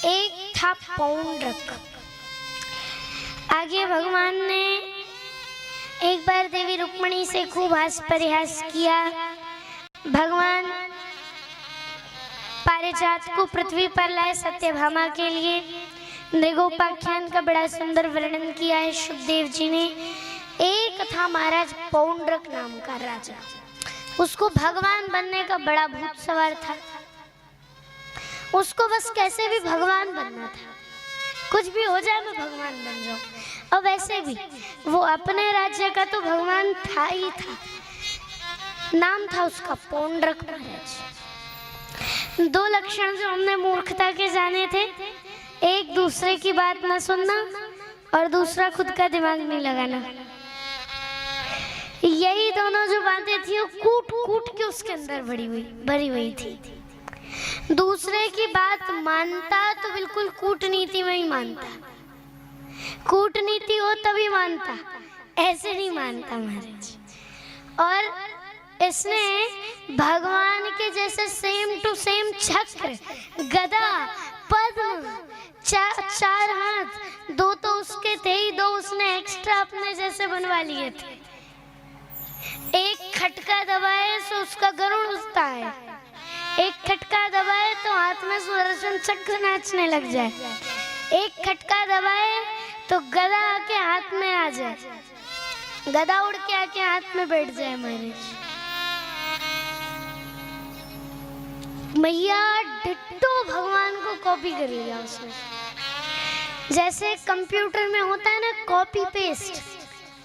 एक था पौंड्रक। आगे भगवान ने एक बार देवी रुक्मिणी से खूब हास परिहास किया। भगवान पारिजात को पृथ्वी पर लाए सत्यभामा के लिए। नृगोपाख्यान का बड़ा सुंदर वर्णन किया है शुकदेव जी ने। एक था महाराज पौंड्रक नाम का राजा, उसको भगवान बनने का बड़ा भूत सवार था। उसको बस कैसे भी भगवान बनना था, कुछ भी हो जाए मैं भगवान बन जाऊं। और वैसे भी वो अपने राज्य का तो भगवान था ही था। नाम था उसका पौंड्रक महाराज। दो लक्षण जो हमने मूर्खता के जाने थे, एक दूसरे की बात ना सुनना और दूसरा खुद का दिमाग नहीं लगाना। यही दोनों जो बातें थी वो कूट कूट के उसके अंदर भरी हुई थी। दूसरे की बात मानता तो बिल्कुल कूटनीति में ही मानता, कूटनीति हो तभी मानता, ऐसे नहीं मानता महाराज। और इसने भगवान के जैसे सेम टू सेम चक्र, गदा, पद्म, चार हाथ, दो तो उसके थे ही, दो उसने एक्स्ट्रा अपने जैसे बनवा लिए थे। एक खटका दबाए तो उसका गरुड़ उठता है, एक खटका दबाए तो हाथ में सुदर्शन चक्र नाचने लग जाए, एक खटका दबाए तो गदा आके हाथ में आ जाए, गदा उड़ के आके हाथ में बैठ जाए महाराज। मैया डिट्टो भगवान को कॉपी कर लिया उसने। जैसे कंप्यूटर में होता है ना कॉपी पेस्ट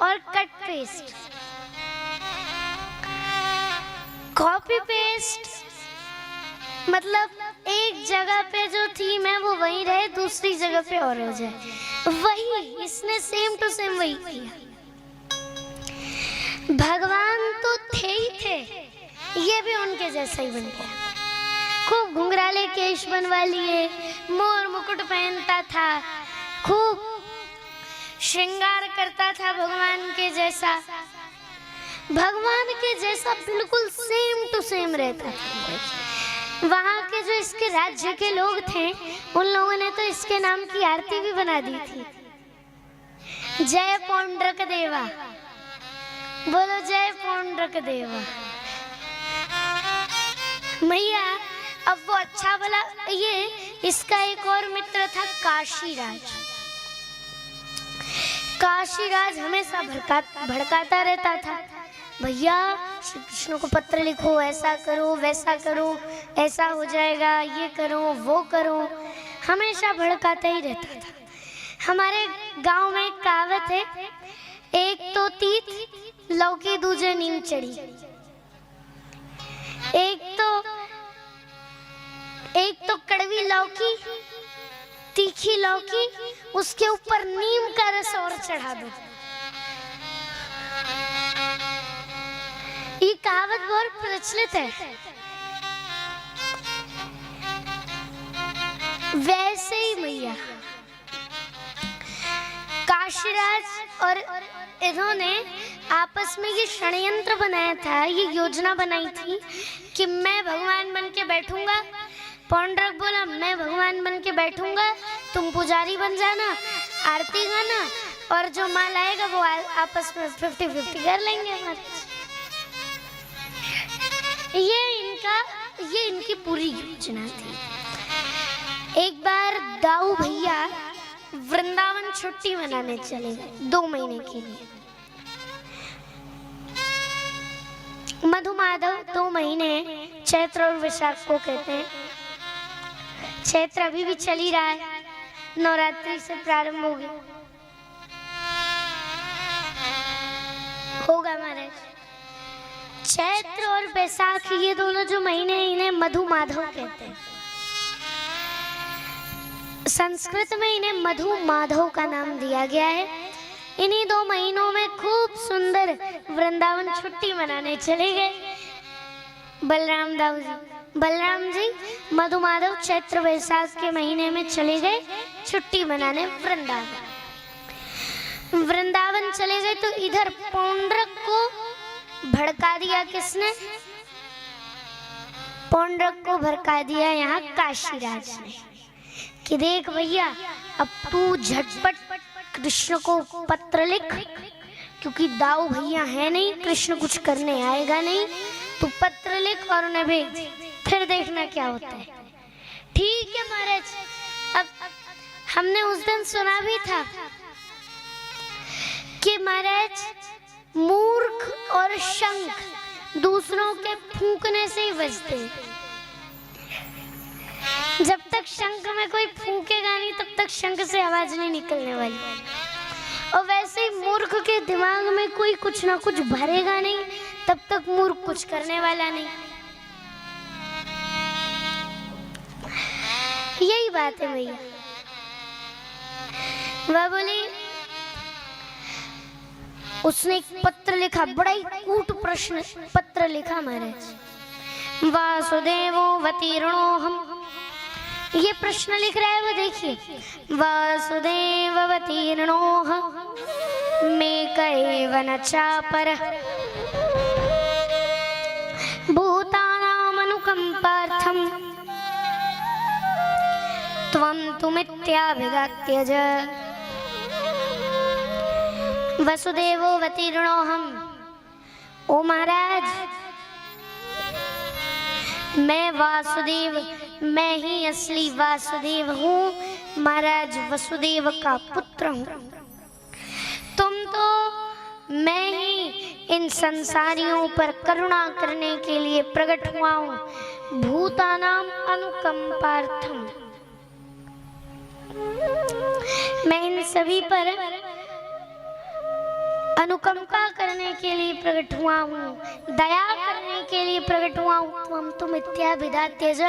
और कट पेस्ट। कॉपी पेस्ट मतलब एक जगह पे जो थी मैं वो वहीं रहे, दूसरी जगह पे और हो जाए, वही इसने सेम टू सेम वही किया। भगवान तो थे ही थे, ये भी उनके जैसा ही बन गया। खूब घुंघराले केश बनवा लिए, मोर मुकुट पहनता था, खूब श्रृंगार करता था भगवान के जैसा। भगवान के जैसा बिल्कुल सेम टू सेम रहता था। वहां के जो इसके राज्य के लोग थे उन लोगों ने तो इसके नाम की आरती भी बना दी थी। जय पौंड्रक देवा, बोलो जय पौंड्रक देवा। मैया अब वो अच्छा भला, ये इसका एक और मित्र था काशीराज। काशीराज हमेशा भड़काता रहता था, भैया श्री कृष्ण को पत्र लिखो, ऐसा करो वैसा करो, ऐसा हो जाएगा, ये करो वो करो, हमेशा भड़काता ही रहता था। हमारे गांव में एक कहावत है, एक तो तीत लौकी दूजे नीम चढ़ी। एक तो कड़वी लौकी, तीखी लौकी, उसके ऊपर नीम का रस और चढ़ा दो। ये कहावत बहुत प्रचलित है। वैसे ही मैया काशीराज और इन्होंने आपस में ये षड्यंत्र बनाया था, ये योजना बनाई थी कि मैं भगवान बन के बैठूंगा। पौंड्रक बोला मैं भगवान बन के बैठूंगा, तुम पुजारी बन जाना, आरती गाना, और जो माल आएगा वो आपस में 50-50 कर लेंगे हमारे। ये इनकी पूरी योजना थी। एक बार दाऊ भैया वृंदावन छुट्टी मनाने चले गए 2 महीने के लिए। मधुमाधव 2 महीने चैत्र और वैशाख को कहते हैं। चैत्र अभी भी चल ही रहा है, नवरात्रि से प्रारंभ होगा महाराज। चैत्र और बैसाख ये दोनों जो महीने हैं इन्हें मधुमाधव कहते हैं। संस्कृत में इन्हें मधुमाधव का नाम दिया गया है। इन्हीं 2 महीनों में खूब सुंदर वृंदावन छुट्टी मनाने चले गए बलराम जी मधुमाधव चैत्र वैशाख के महीने में चले गए छुट्टी मनाने वृंदावन चले गए। तो इधर पौंड्रक को भड़का दिया किसने? पौंड्रक को भड़का दिया यहाँ काशीराज ने। कि देख भैया, अब तू झटपट कृष्ण को पत्र लिख, क्योंकि दाऊ भैया है नहीं, कृष्ण कुछ करने आएगा नहीं, तू पत्र लिख और उन्हें भेज, फिर देखना क्या होता है। ठीक है महाराज। अब हमने उस दिन सुना भी था कि महाराज मूर्ख और शंख दूसरों के फूंकने से ही बजते हैं। जब तक शंख में कोई फूंकेगा नहीं तब तक शंख से आवाज नहीं निकलने वाली। और वैसे ही मूर्ख के दिमाग में कोई कुछ ना कुछ भरेगा नहीं तब तक मूर्ख कुछ करने वाला नहीं। यही बात है भैया। वह बोली, उसने एक पत्र लिखा, बड़ा ही कूट प्रश्न पत्र लिखा महाराज। वासुदेवोऽवतीर्णोऽहम्, ये प्रश्न लिख रहा है वो देखिए। वासुदेवोऽवतीर्णोऽह मे कैव न चापरः भूतानामनुकम्पार्थं त्वं तु मिथ्याभिधात्यज। वसुदेवोऽवतीर्णोऽहम्, ओ महाराज मैं वासुदेव, मैं ही असली वासुदेव हूँ महाराज, वसुदेव का पुत्र हूँ। तुम तो मैं ही इन संसारियों पर करुणा करने के लिए प्रकट हुआ हूँ। भूतानाम अनुकंपार्थम, मैं इन सभी पर अनुकंपा करने के लिए प्रकट हुआ हूँ, दया करने के लिए प्रकट हुआ हूँ। तुम तो मिथ्या विधात्यज,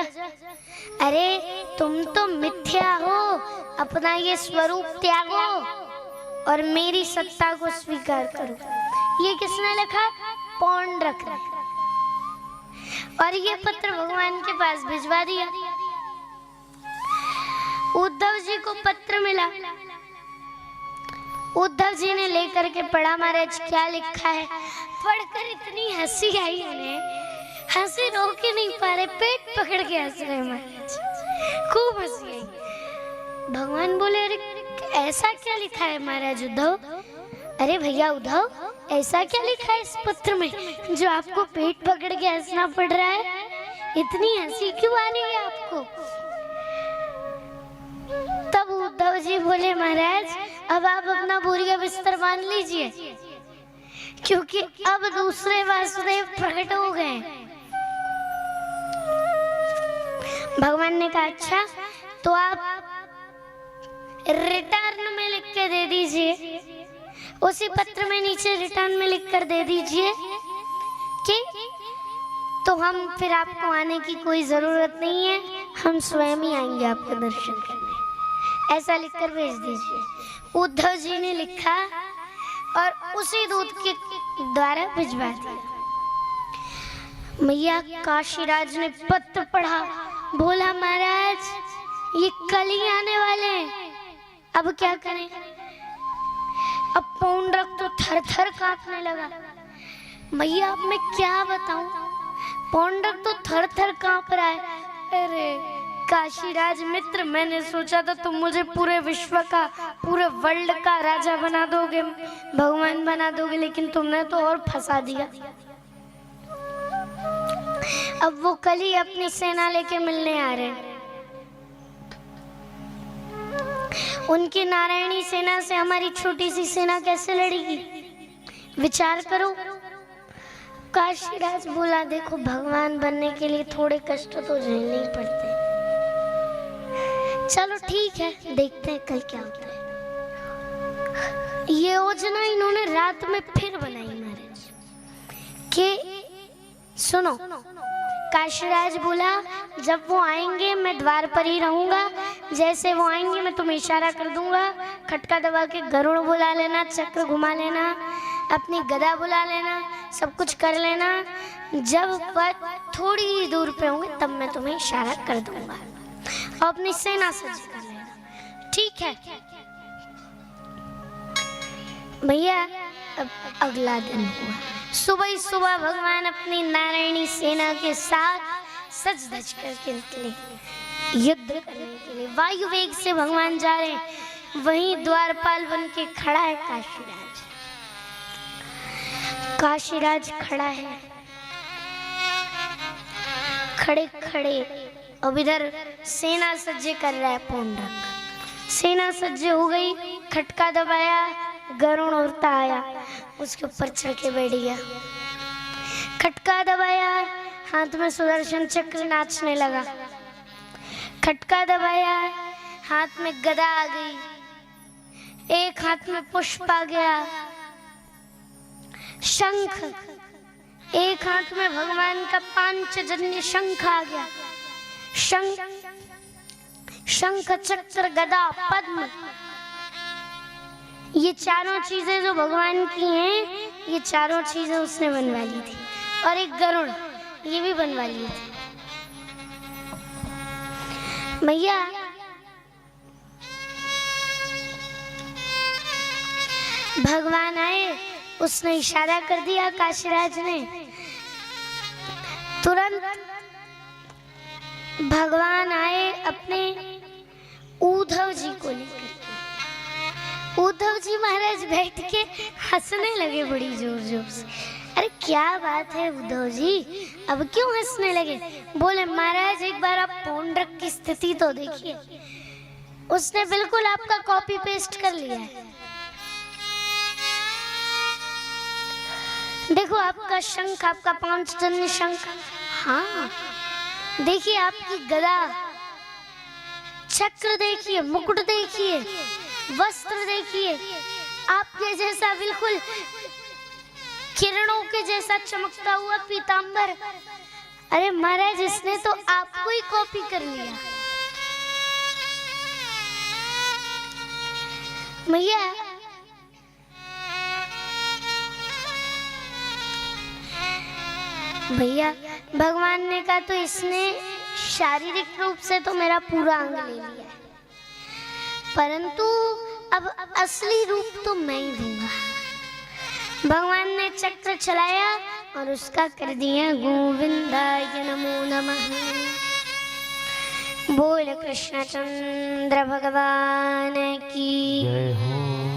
अरे तुम तो मिथ्या हो, अपना ये स्वरूप त्यागो और मेरी सत्ता को स्वीकार करो। ये किसने लिखा? पौंड्रक। और ये पत्र भगवान के पास भिजवा दिया। उद्धव जी को पत्र मिला, उद्धव जी ने लेकर के पढ़ा, महाराज क्या लिखा है। पढ़कर इतनी हंसी आई उन्हें, हंसी रोक ही नहीं पा रहे, पेट पकड़ के हंस रहे महाराज, खूब हंसी आई। भगवान बोले, अरे ऐसा क्या लिखा है महाराज उद्धव? अरे भैया उद्धव, ऐसा क्या लिखा है इस पत्र में जो आपको पेट पकड़ के हंसना पड़ रहा है? इतनी हंसी क्यों आ रही है आपको? तब उद्धव जी बोले, महाराज अब आप अपना बोरिया बिस्तर बांध लीजिए, क्योंकि अब दूसरे वासुदेव प्रकट हो गए। भगवान ने कहा, अच्छा तो आप रिटर्न में लिख के दे दीजिए, उसी पत्र में नीचे रिटर्न में लिख कर दे दीजिए कि तो हम फिर आपको आने की कोई जरूरत नहीं है, हम स्वयं ही आएंगे आपका दर्शन करने, ऐसा लिखकर भेज दीजिए। उद्धव जी ने लिखा और उसी दूत के द्वारा भिजवा दिया। मैया काशीराज ने पत्र पढ़ा, बोला महाराज ये कल ही आने वाले हैं, अब क्या करें? अब पौंड्रक तो थर थर कांपने लगा। मैया अब मैं क्या बताऊं, पौंड्रक तो थर थर कांप रहा है। अरे काशीराज मित्र, मैंने सोचा था तुम मुझे पूरे विश्व का, पूरे वर्ल्ड का राजा बना दोगे, भगवान बना दोगे, लेकिन तुमने तो और फंसा दिया। अब वो कल ही अपनी सेना लेके मिलने आ रहे हैं। उनकी नारायणी सेना से हमारी छोटी सी सेना कैसे लड़ेगी? विचार करो। काशीराज बोला, देखो भगवान बनने के लिए थोड़े कष्ट तो झेलने ही पड़ते हैं। चलो ठीक है, देखते हैं कल क्या होता है। ये योजना इन्होंने रात में फिर बनाई महाराज कि सुनो, काशीराज बोला जब वो आएंगे मैं द्वार पर ही रहूंगा, जैसे वो आएंगे मैं तुम्हें इशारा कर दूंगा, खटका दबा के गरुड़ बुला लेना, चक्र घुमा लेना, अपनी गदा बुला लेना, सब कुछ कर लेना। जब वह थोड़ी ही दूर पे होंगे तब मैं तुम्हें इशारा कर दूंगा और अपनी सेना सज्ज कर लेना, ठीक है? भैया अब अगला दिन हुआ, सुबह ही सुबह भगवान अपनी नारायणी सेना के साथ सज धज करके निकले युद्ध करने के लिए वायु वेग से भगवान जा रहे हैं, वहीं द्वारपाल बन के खड़ा है काशीराज। काशीराज खड़ा है, खड़े खड़े अब इधर सेना सज्जे कर रहा है पुंडरक। सेना सज्जे हो गई, खटका दबाया, गरुण उड़ता आया, उसके ऊपर चढ़ के बैठ गया। खटका दबाया, हाथ में सुदर्शन चक्र नाचने लगा। खटका दबाया, हाथ में गदा आ गई, एक हाथ में पुष्प आ गया, शंख, एक हाथ में भगवान का पांचजन्य शंख आ गया। शंख चक्र गदा पद्म, ये चारों चीजें जो भगवान की हैं, ये चारों चीजें उसने बनवा ली थी। और एक गरुड़, ये भी बनवा ली थी। मैया भगवान आए, उसने इशारा कर दिया काशीराज ने, तुरंत भगवान आए अपने उद्धव जी को लेकर। उद्धव जी महाराज बैठ के हंसने लगे बड़ी जोर जोर से। अरे क्या बात है उद्धव जी, अब क्यों हंसने लगे? बोले महाराज एक बार आप पुंडरक की स्थिति तो देखिए, उसने बिल्कुल आपका कॉपी पेस्ट कर लिया है। देखो आपका शंख, आपका पांचजन्य शंख, हाँ देखिए आपकी गदा, चक्र देखिए, मुकुट देखिए, वस्त्र देखिए, आपके जैसा बिल्कुल किरणों के जैसा चमकता हुआ पीतांबर। अरे महाराज इसने तो आपको ही कॉपी कर लिया। मैया भैया भगवान ने कहा तो इसने शारीरिक रूप से तो मेरा पूरा अंग ले लिया है, परंतु अब असली रूप तो मैं ही दूंगा। भगवान ने चक्र चलाया और उसका कर दिया गोविंदाय नमो नमः। बोल कृष्णचंद्र भगवान की जय हो।